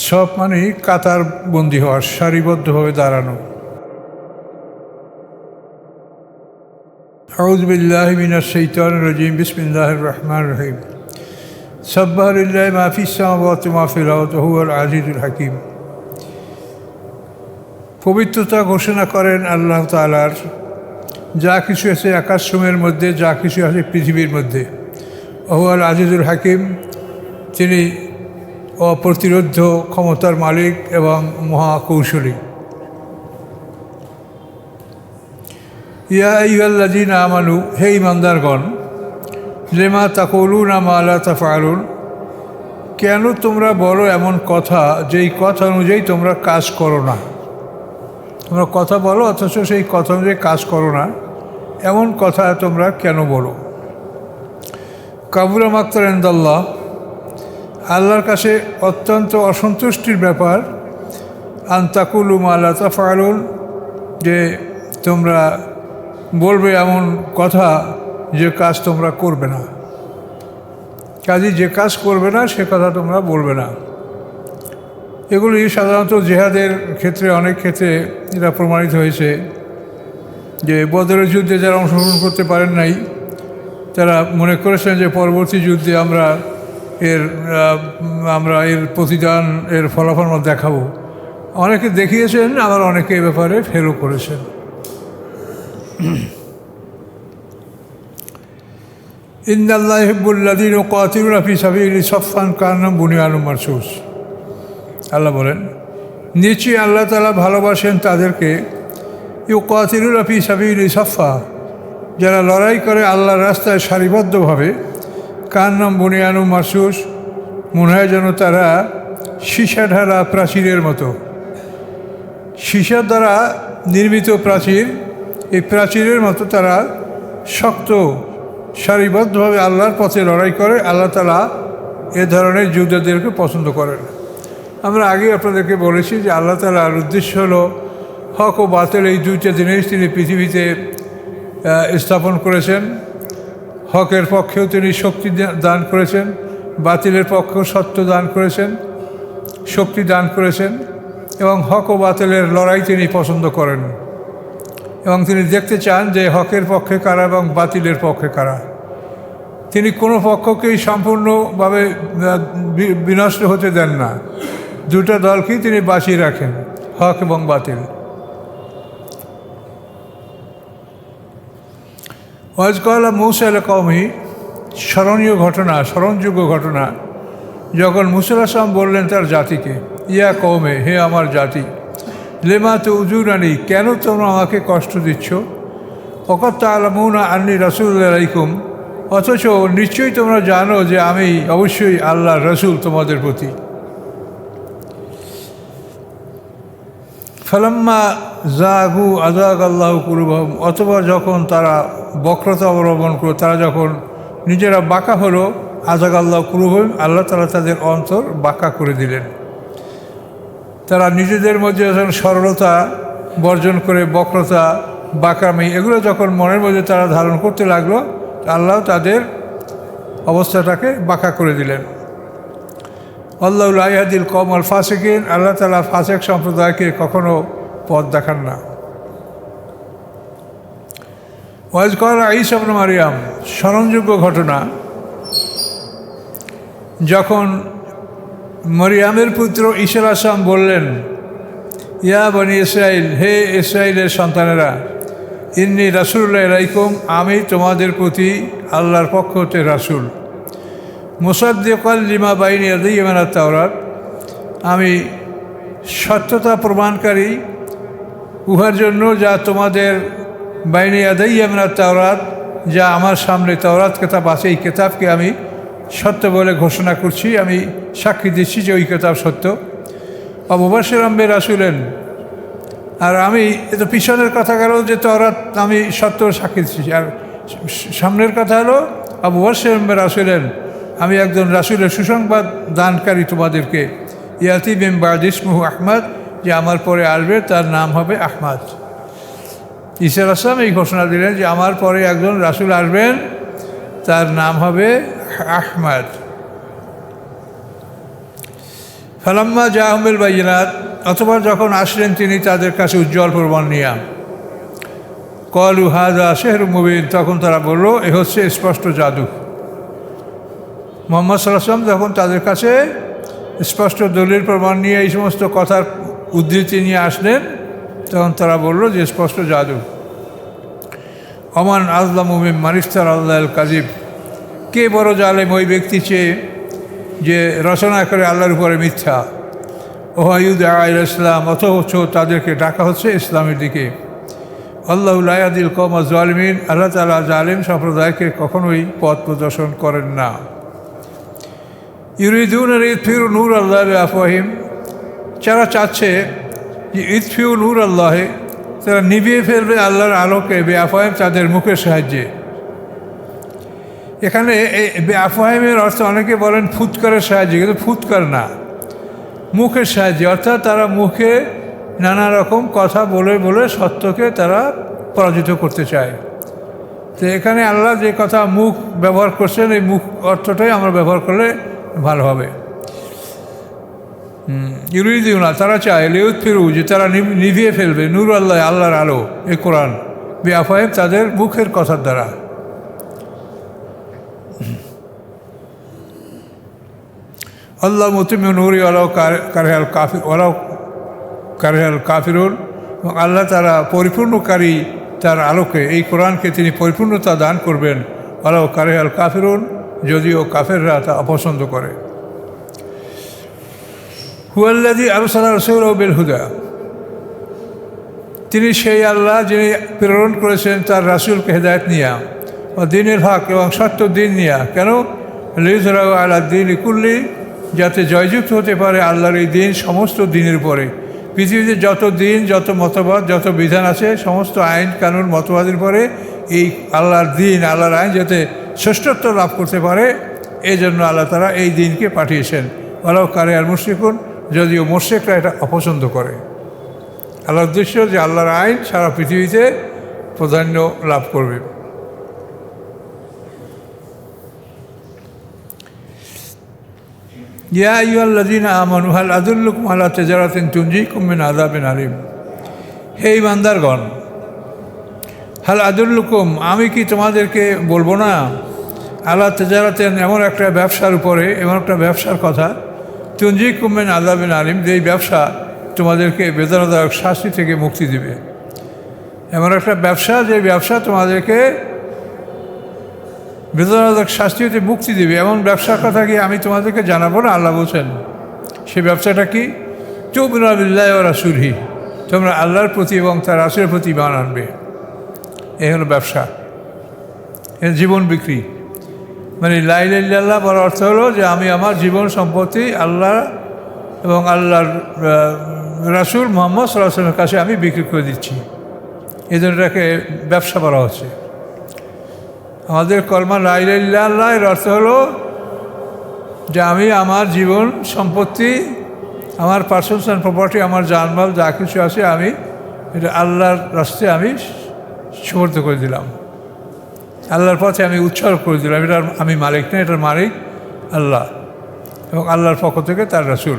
সব মানে কাতার বন্দী হওয়া, সারিবদ্ধভাবে দাঁড়ানো। আউযু বিল্লাহি মিনাশ শাইতানির রাজিম, বিসমিল্লাহির রহমানির রহিম। সাব্বাহা লিল্লাহি মা ফিস সামাওয়াতি ওয়া মা ফিল আরদি ওয়া হুয়াল আজিজুল হাকীম। পবিত্রতা ঘোষণা করেন আল্লাহ তাআলার, যা কিছু আছে আকাশসমূহের মধ্যে, যা কিছু আছে পৃথিবীর মধ্যে। ওয়া হুয়াল আজিজুল হাকীম, তিনি অপ্রতিরোধ্য ক্ষমতার মালিক এবং মহাকৌশলী। ইয়া আইয়ুহাল্লাযীনা আমানু, হে ঈমানদারগণ, লিমা তাকুলুনা মা লা তাফআলুন, কেন তোমরা বলো এমন কথা যেই কথা অনুযায়ী তোমরা কাজ করো না। তোমরা কথা বলো অথচ সেই কথা অনুযায়ী কাজ করো না, এমন কথা তোমরা কেন বলো? কাবুরা মাকতান ইনদাল্লাহ, আল্লাহর কাছে অত্যন্ত অসন্তুষ্টির ব্যাপার। আন তাকুলু মা লা তাফআলুন, যে তোমরা বলবে এমন কথা যে কাজ তোমরা করবে না। কাজে যে কাজ করবে না সে কথা তোমরা বলবে না। এগুলি সাধারণত জেহাদের ক্ষেত্রে, অনেক ক্ষেত্রে এটা প্রমাণিত হয়েছে যে বদরের যুদ্ধে যারা অংশগ্রহণ করতে পারেন নাই, তারা মনে করেছেন যে পরবর্তী যুদ্ধে আমরা এর প্রতিদান, এর ফলাফল আমরা দেখাবো। অনেকে দেখিয়েছেন, আবার অনেকে এ ব্যাপারে ফেলও করেছেন। ইন্নাল্লাহা ইউহিব্বুল্লাযীনা ইউকাতিলুনা ফী সাবিলিহি সাফফান কান্নাহুম বুনিয়ানুম মারসুস। আল্লাহ বলেন, নিশ্চয়ই আল্লাহ তাআলা ভালোবাসেন তাদেরকে, ইউকাতিলুনা ফী সাবিলিহি সাফফা, যারা লড়াই করে আল্লাহর রাস্তায় সারিবদ্ধভাবে। কান্নাহুম বুনিয়ানুম মারসুস, মনে হয় যেন তারা সীসা ঢালা প্রাচীরের মতো। সীসার দ্বারা নির্মিত প্রাচীর, এই প্রাচীরের মতো তারা শক্ত সারিবদ্ধভাবে আল্লাহর পথে লড়াই করে। আল্লাহ তাআলা এ ধরনের যোদ্ধাদেরকে পছন্দ করেন। আমরা আগে আপনাদেরকে বলেছি যে আল্লাহ তাআলার উদ্দেশ্য হলো হক ও বাতিল, এই দুইটা জিনিস তিনি পৃথিবীতে স্থাপন করেছেন। হকের পক্ষেও তিনি শক্তি দান করেছেন, বাতিলের পক্ষেও সত্য দান করেছেন, শক্তি দান করেছেন। এবং হক ও বাতিলের লড়াই তিনি পছন্দ করেন, এবং তিনি দেখতে চান যে হকের পক্ষে কারা এবং বাতিলের পক্ষে কারা। তিনি কোনো পক্ষকেই সম্পূর্ণভাবে বিনষ্ট হতে দেন না, দুটো দলকেই তিনি বাঁচিয়ে রাখেন, হক এবং বাতিল। ওয়াজ ক্বালা মূসা লিকওমিহি, স্মরণীয় ঘটনা, স্মরণযোগ্য ঘটনা, যখন মূসা আলাইহিস সালাম বললেন তার জাতিকে, ইয়া কওমে, হে আমার জাতি, লিমা তুযুনানি, কেন তোমরা আমাকে কষ্ট দিচ্ছ? ওয়াকাদ তা'লামুনা আন্নী রাসূলুল্লাহি আলাইকুম, অথচ নিশ্চয়ই তোমরা জানো যে আমি অবশ্যই আল্লাহর রসুল তোমাদের প্রতি। ফালাম্মা যাগু আযাগাল্লাহু কুলুবাহুম, অথবা যখন তারা বক্রতা অবলম্বন করল, তারা যখন নিজেরা বাঁকা হলো, আযাগাল্লাহু কুলুবাহুম, আল্লাহ তাআলা তাদের অন্তর বাঁকা করে দিলেন। তারা নিজেদের মধ্যে যখন সরলতা বর্জন করে বক্রতা, বাঁকামি, এগুলো যখন মনের মধ্যে তারা ধারণ করতে লাগলো, আল্লাহ তাদের অবস্থাটাকে বাঁকা করে দিলেন। আল্লাহু লা ইয়াহদিল কওমাল ফাসিকিন, আল্লাহ তাআলা ফাসিক সম্প্রদায়কে কখনো পথ দেখান না। ওয়াজ ক্বালা ঈসা ইবনে মারইয়াম, স্মরণযোগ্য ঘটনা, যখন মরিয়ামের পুত্র ঈসা আলাইহিস সালাম বললেন, ইয়া বনি ইসরাইল, হে ইসরাইলের সন্তানেরা, ইন্নী রাসূলুল্লাহি ইলাইকুম, আমি তোমাদের প্রতি আল্লাহর পক্ষ হতে রাসূল। মুসাদ্দিকাল লিমা বাইনা ইয়াদাইয়া মিনাত তাওরাত, আমি সত্যতা প্রমাণকারী উহার জন্য যা তোমাদের বাইনা ইয়াদাইয়া মিনাত তাওরাত, যা আমার সামনে তাওরাত কিতাব আছে, এই কিতাবকে আমি সত্য বলে ঘোষণা করছি, আমি সাক্ষী দিচ্ছি যে ওই কিতাব সত্য। ওয়া মুবাশশিরাম বিরাসূলিন, আর আমি এত পিছনের কথা গেল যে তাওরাত আমি সত্য সাক্ষী দিচ্ছি, আর সামনের কথা হলো ওয়া মুবাশশিরাম বিরাসূলিন, আমি একজন রাসূলের সুসংবাদ দানকারী তোমাদেরকে। ইয়াতি মিন বা'দি ইসমুহু আহমদ, যে আমার পরে আসবে তার নাম হবে আহমদ। ঈসা আলাইহিস সালাম এই ঘোষণা দিলেন যে আমার পরে একজন রাসূল আসবেন, তার নাম হবে আহমদ। ফালাম্মা জাহুমিল বাইনাত, অথবা যখন আসলেন তিনি তাদের কাছে উজ্জ্বল প্রমাণ নিয়ে, কলু হাযা সিহরুম মুবিন, তখন তারা বলল এ হচ্ছে স্পষ্ট জাদু। মুহাম্মদ সাল্লাল্লাহু আলাইহি ওয়াসাল্লাম যখন তাদের কাছে স্পষ্ট দলিল প্রমাণ নিয়ে এই সমস্ত কথার উদ্ধৃতি নিয়ে আসলেন, তখন তারা বলল যে স্পষ্ট জাদু। ওমান আযলামু মিম্মান ইফতারা আলাল কাযিব, কে বড় জালেম ওই ব্যক্তি চেয়ে যে রচনা করে আল্লাহর উপরে মিথ্যা। ওয়ায়ুদা ইলা ইসলাম, অথচ তাদেরকে ডাকা হচ্ছে ইসলামের দিকে। আল্লাহু লা ইয়াহদিল কওমা যালিমিন, আল্লাহ তাআলা জালিম সম্প্রদায়কে কখনোই পথ প্রদর্শন করেন না। ইউরিদুনা লিইউতফিউ নূর আল্লাহি বিআফওয়াহিহিম, যারা চাচ্ছে যে ইউতফিউ নূর আল্লাহি, তারা নিভিয়ে ফেলবে আল্লাহর আলোকে বিআফওয়াহিহিম, তাদের মুখের সাহায্যে। এখানে এই বিআফওয়াহিহিমের অর্থ অনেকে বলেন ফুৎকারের সাহায্যে, কিন্তু ফুৎকার না, মুখের সাহায্যে। অর্থাৎ তারা মুখে নানা রকম কথা বলে বলে সত্যকে তারা পরাজিত করতে চায়। তো এখানে আল্লাহ যে কথা মুখ ব্যবহার করছেন, এই মুখ অর্থটাই আমরা ব্যবহার করলে ভালো হবে। ইউরিদুনা, তারা চায় লিউতফিউ, যে তারা নিভিয়ে ফেলবে নূর আল্লাহ, আল্লাহর আলো, এই কোরআন, বিআফওয়াহিহিম, তাদের মুখের কথার দ্বারা। আল্লাহ মুতিম্মু নূরি ওয়ালাউ কারিহাল কাফিরুন, এবং আল্লাহ তারা পরিপূর্ণকারী তার আলোকে, এই কোরআনকে তিনি পরিপূর্ণতা দান করবেন। ওয়ালাউ কারিহাল কাফিরুন, যদিও কাফেররা তা অপছন্দ করে। হুয়াল্লাযী আরসালা রাসূলাহু বিল হুদা, তিনি সেই আল্লাহ যিনি প্রেরণ করেছেন তার রাসূলকে হেদায়েত নিয়া, ও দ্বীনুল হক, এবং সত্য দিন নিয়া। কেন? লিইয়ুযহিরাহু আলা দ্বীনি কুল্লি, যাতে জয়যুক্ত হতে পারে আল্লাহর এই দিন সমস্ত দিনের পরে। পৃথিবীতে যত দিন, যত মতবাদ, যত বিধান আছে, সমস্ত আইন কানুন মতবাদের পরে এই আল্লাহর দিন, আল্লাহর আইন যাতে শ্রেষ্ঠত্ব লাভ করতে পারে, এই জন্য আল্লাহ তারা এই দিনকে পাঠিয়েছেন। ওয়ালাউ কারিহাল মুশরিকুন, যদিও মুশরিকরা এটা অপছন্দ করে। আল্লাহর উদ্দেশ্য যে আল্লাহর আইন সারা পৃথিবীতে প্রাধান্য লাভ করবে। ইয়া আইয়ুহাল্লাযীনা আমানু হাল আদুল্লুকুম আলা তিজারাতিন তুনজিকুম মিন আযাবিন আলীম, হে ঈমানদারগণ, হাল আদুল্লুকুম, আমি কি তোমাদেরকে বলবো না, আলা তিজারাতিন, এমন একটা ব্যবসার উপরে, এমন একটা ব্যবসার কথা, তুনজিকুম মিন আযাবিন আলীম, যেই ব্যবসা তোমাদেরকে বেদনাদায়ক শাস্তি থেকে মুক্তি দেবে। এমন একটা ব্যবসা, যে ব্যবসা তোমাদেরকে বেদনাদায়ক শাস্তি হতে মুক্তি দেবে, এমন ব্যবসার কথা কি আমি তোমাদেরকে জানাবো না? আল্লাহ বলছেন সেই ব্যবসাটা কি? তু'মিনুনা বিল্লাহি ওয়া রাসূলিহি, তোমরা আল্লাহর প্রতি এবং তার রাসূলের প্রতি ঈমান আনবে। এই হলো ব্যবসা, এর জীবন বিক্রি। মানে লা ইলাহা ইল্লাল্লাহ বলার অর্থ হলো যে আমি আমার জীবন সম্পত্তি আল্লাহ এবং আল্লাহর রাসূল মুহাম্মদ সাল্লাল্লাহু আলাইহি ওয়াসাল্লামের কাছে আমি বিক্রি করে দিচ্ছি। এই জন্য এটাকে ব্যবসা বলা হচ্ছে। আমাদের কলমা লা ইলাহা ইল্লাল্লাহ এর অর্থ হলো যে আমি আমার জীবন সম্পত্তি, আমার পার্সনস অ্যান্ড প্রপার্টি, আমার জানমাল যা কিছু আছে, আমি এটা আল্লাহর রাস্তায় আমি সুপর্দ করে দিলাম, আল্লাহর পথে আমি উৎসর্গ করে দিলাম। এটার আমি মালিক না, এটার মালিক আল্লাহ এবং আল্লাহর পক্ষ থেকে তার রাসূল।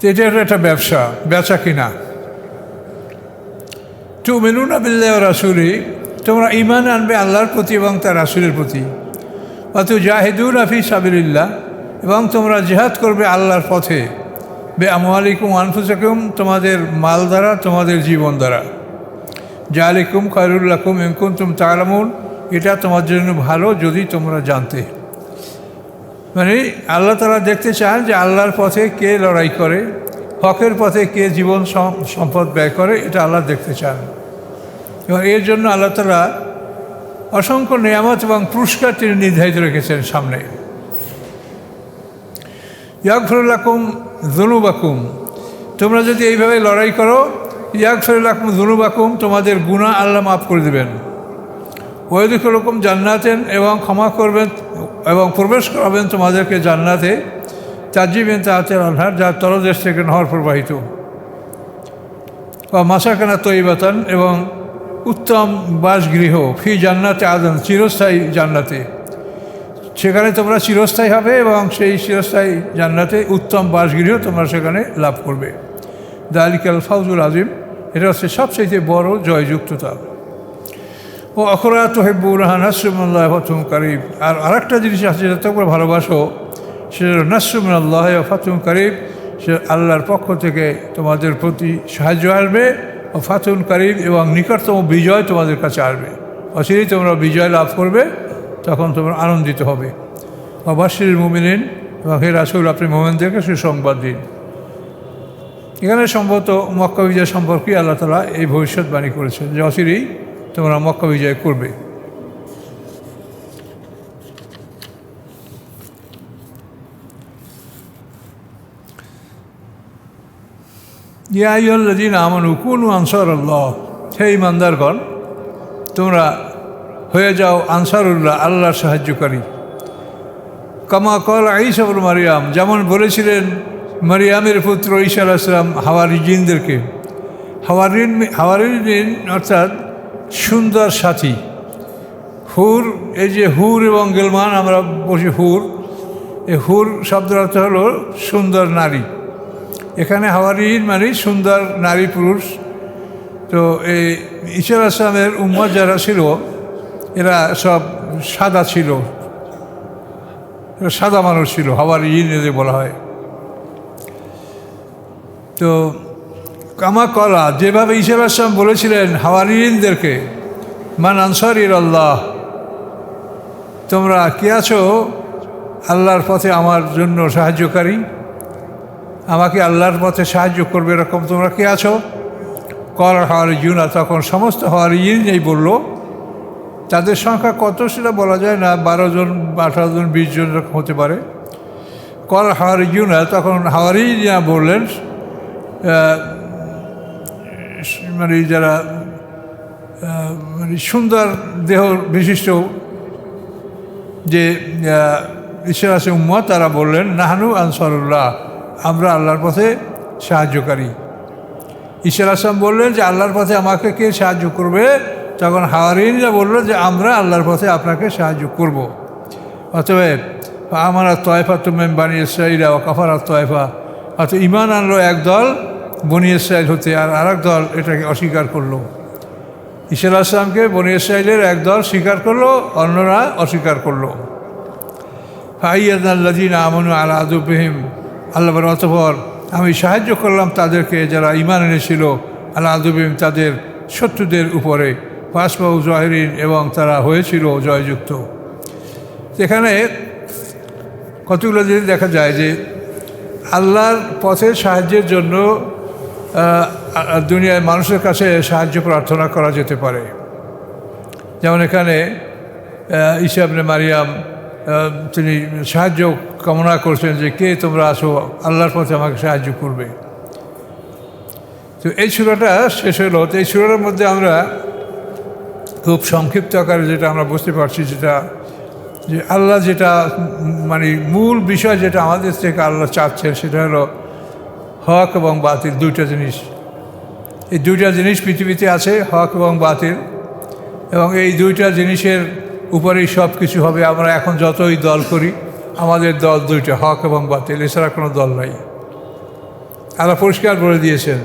এটা একটা ব্যবসা, বেচা কিনা। তু'মিনুনা বিল্লাহি ওয়া রাসূলিহি, তোমরা ঈমান আনবে আল্লাহর প্রতি এবং তার রাসূলের প্রতি। ওয়া তুজাহিদুনা ফি সাবিলিল্লাহ, এবং তোমরা জিহাদ করবে আল্লাহর পথে। বিআমওয়ালিকুম ওয়া আনফুসিকুম, তোমাদের মাল দ্বারা, তোমাদের জীবন দ্বারা। যালিকুম খায়রুল লাকুম ইন কুনতুম তা'লামুন, এটা তোমার জন্য ভালো যদি তোমরা জানতে। মানে আল্লাহ তাআলা দেখতে চান যে আল্লাহর পথে কে লড়াই করে, হকের পথে কে জীবন সম্পদ ব্যয় করে, এটা আল্লাহ দেখতে চান। এবং এর জন্য আল্লাহ তাআলা অসংখ্য নিয়ামত এবং পুরস্কার তিনি নির্ধারিত রেখেছেন সামনে। ইয়াগফিরু লাকুম যুনুবাকুম, তোমরা যদি এইভাবে লড়াই করো, ইয়াগফিরু লাকুম যুনুবাকুম, তোমাদের গুনাহ আল্লাহ মাফ করে দেবেন। ওয়া ইয়াদখিলুকুম জান্নাতেন, এবং ক্ষমা করবেন এবং প্রবেশ করাবেন তোমাদেরকে জান্নাতে, তাজরি মিন তাহতিহাল আনহার, যার তলদেশ থেকে নহর প্রবাহিত। বা মাসাকানা তয়্যিবাতান, এবং উত্তম বাসগৃহ, ফি জান্নাতে আদন, চিরস্থায়ী জান্নাতে। সেখানে তোমরা চিরস্থায়ী হবে এবং সেই চিরস্থায়ী জান্নাতে উত্তম বাসগৃহ তোমরা সেখানে লাভ করবে। দালিকাল ফাউজুল আজিম, এটা হচ্ছে সবচেয়ে বড় জয়যুক্ততা। ও অখরা তোহেব্বুনাহা নাসরুমিনাল্লাহি ওয়া ফাতহুন কারীব, আর আরেকটা জিনিস আছে যেটা তোমরা ভালোবাসো, সেটা নাসরুমিনাল্লাহি ওয়া ফাতহুন কারীব, সে আল্লাহর পক্ষ থেকে তোমাদের প্রতি সাহায্য আসবে, ও ফাতহুন কারীব, এবং নিকটতম বিজয় তোমাদের কাছে আসবে। অচিরেই তোমরা বিজয় লাভ করবে, তখন তোমরা আনন্দিত হবে। ওয়াবাশশিরিল মুমিনিন, এবং হে রাসূল আপনি মুমিনদেরকে সুসংবাদ দিন। এখানে সম্ভবত মক্কা বিজয় সম্পর্কে আল্লাহ তাআলা এই ভবিষ্যৎবাণী করেছেন যে অচিরেই তোমরা মক্কা বিজয় করবে। ইয়া আইয়ুহাল্লাযীনা আমানু কুনু আনসারাল্লাহ, হে ঈমানদারগণ তোমরা হয়ে যাও আনসারুল্লাহ, আল্লাহর সাহায্যকারী। কামা ক্বালা ঈসা ইবনু মারইয়াম, যেমন বলেছিলেন মারিয়ামের পুত্র ঈসা আলাইহিস সালাম হাওয়ারিয়িনদেরকে। হাওয়ারিয়িন অর্থাৎ সুন্দর সাথী। হুর, এই যে হুর এবং গেলমান আমরা বসি হুর, এই হুর শব্দের অর্থ হলো সুন্দর নারী। এখানে হাওয়ারিয়িন মানে সুন্দর নারী পুরুষ। তো এই ঈসা আলাইহিস সালামের উম্মত যারা ছিল এরা সব সাদা ছিল, সাদা মানুষ ছিল, হাওয়ারিয়িন এদের বলা হয়। তো কামা কলা, যেভাবে ঈসা আলাইহিস সালাম বলেছিলেন হাওয়ারিয়িনদেরকে, মান আনসার ইলাল্লাহ, তোমরা কে আছো আল্লাহর পথে আমার জন্য সাহায্যকারী, আমাকে আল্লাহর পথে সাহায্য করবে, এরকম তোমরা কে আছো? কল হাওয়ারিয়ুনা, তখন সমস্ত হাওয়ারিয়িন এই বলল। তাদের সংখ্যা কত সেটা বলা যায় না, 12 জন 18 জন 20 জন এরকম হতে পারে। কল হাওয়ারিয়ুনা, তখন হাওয়ারিয়িনা বললেন, মানে যারা মানে সুন্দর দেহ বিশিষ্ট যে ঈসা আছে উম্মত, তারা বললেন নাহানু আনসারুল্লাহ, আমরা আল্লাহর পথে সাহায্যকারী। ঈসা আলাইহিস সালাম বললেন যে আল্লাহর পথে আমাকে কে সাহায্য করবে? তখন হাওয়ারিয়িনরা বলল যে আমরা আল্লাহর পথে আপনাকে সাহায্য করব। অতএব আমারা তয়ফাতুম মিন বানি ইসরাঈল ওয়া কাফারাত তয়ফা, অর্থাৎ ঈমান আনলো একদল বনি ইসরাঈল হতে, আর আরেক দল এটাকে অস্বীকার করলো। ঈসা আলাইহিস সালামকে বনি ইসরাঈলের একদল স্বীকার করলো, অন্যরা অস্বীকার করলো। ফাআইয়াদনাল্লাযীনা আমানু আলা আদুবিহিম, আল্লাহ বলেন অতঃপর আমি সাহায্য করলাম তাদেরকে যারা ঈমান এনেছিল, আলা আদুবিহিম তাদের শত্রুদের উপরে, ফাসবাহু জাহিরিন, এবং তারা হয়েছিল জয়যুক্ত। এখানে কতগুলো জিনিস দেখা যায় যে আল্লাহর পথে সাহায্যের জন্য দুনিয়ার মানুষের কাছে সাহায্য প্রার্থনা করা যেতে পারে। যেমন এখানে ঈসা ইবনে মারইয়াম তিনি সাহায্য কামনা করছেন যে কে তোমরা আসো আল্লাহর পথে আমাকে সাহায্য করবে। তো এই সূরাটা শেষ হলো। তো এই সূরার মধ্যে আমরা খুব সংক্ষিপ্ত আকারে যেটা আমরা বুঝতে পারছি, যেটা যে আল্লাহ যেটা মানে মূল বিষয় যেটা আমাদের থেকে আল্লাহ চাচ্ছেন, সেটা হলো হক এবং বাতিল, দুইটা জিনিস। এই দুইটা জিনিস পৃথিবীতে আছে, হক এবং বাতিল, এবং এই দুইটা জিনিসের উপরেই সব কিছু হবে। আমরা এখন যতই দল করি, আমাদের দল দুইটা, হক এবং বাতিল, এছাড়া কোনো দল নাই। আল্লাহ পরিষ্কার বলে দিয়েছেন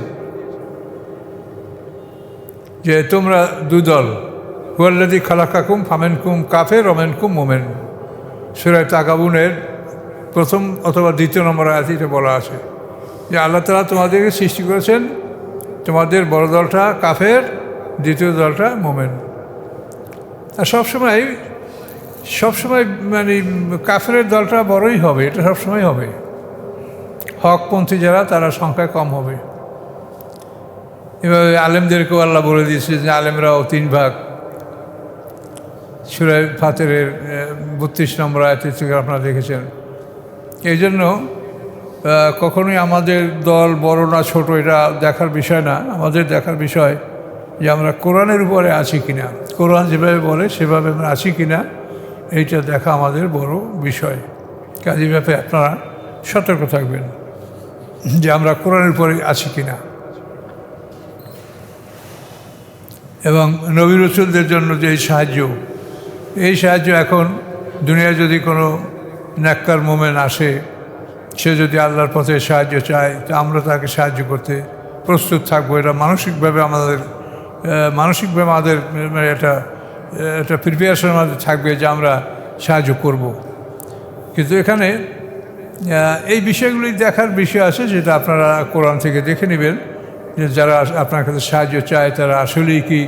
যে তোমরা দুই দল, হুয়াল্লাযী খালাকাকুম ফামিনকুম কাফির ওয়া মিনকুম মুমিন। সূরা তাগাবুনের প্রথম অথবা দ্বিতীয় নম্বর আয়াতে এটা বলা আছে যে আল্লাহ তাআলা তোমাদেরকে সৃষ্টি করেছেন, তোমাদের বড় দলটা কাফের, দ্বিতীয় দলটা মুমিন। আর সবসময় মানে কাফেরের দলটা বড়ই হবে, এটা সবসময় হবে। হকপন্থী যারা, তারা সংখ্যায় কম হবে। এভাবে আলেমদেরকেও আল্লাহ বলে দিয়েছে যে আলেমরাও 3 ভাগ। সূরা ফাতিরের 32 নম্বর আয়াতে থেকে আপনারা দেখেছেন। এই জন্য কখনোই আমাদের দল বড় না ছোট এটা দেখার বিষয় না। আমাদের দেখার বিষয় যে আমরা কোরআনের উপরে আছি কিনা, কোরআন যেভাবে বলে সেভাবে আমরা আছি কিনা, এইটা দেখা আমাদের বড় বিষয়। কাজে ব্যাপারে আপনারা সতর্ক থাকবেন যে আমরা কোরআনের উপরে আছি কিনা। এবং নবী রাসূলদের জন্য যে এই সাহায্য এখন দুনিয়ায় যদি কোনো নেককার মোমেন আসে, সে যদি আল্লাহর পথে সাহায্য চায়, তো আমরা তাকে সাহায্য করতে প্রস্তুত থাকবো। এটা মানসিকভাবে আমাদের এটা একটা প্রিপারেশনের মধ্যে থাকবে যে আমরা সাহায্য করব। কিন্তু এখানে এই বিষয়গুলি দেখার বিষয় আছে, যেটা আপনারা কোরআন থেকে দেখে নেবেন, যে যারা আপনার কাছে সাহায্য চায় তারা আসলেই কি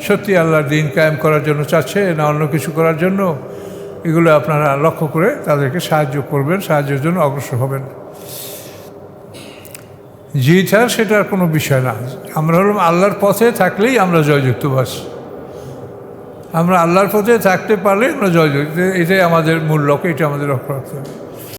সত্যি আল্লাহর দ্বীন কায়েম করার জন্য চাচ্ছে না অন্য কিছু করার জন্য। এগুলো আপনারা লক্ষ্য করে তাদেরকে সাহায্য করবেন, সাহায্যের জন্য অগ্রসর হবেন। জিত হার সেটার কোনো বিষয় না। আমরা হলাম আল্লাহর পথে থাকলেই আমরা জয়যুক্ত। বাস আমরা আল্লাহর পথে থাকতে পারলে আমরা জয়যুক্ত। এটাই আমাদের মূল লক্ষ্য, এটা আমাদের লক্ষ্য রাখতে হবে।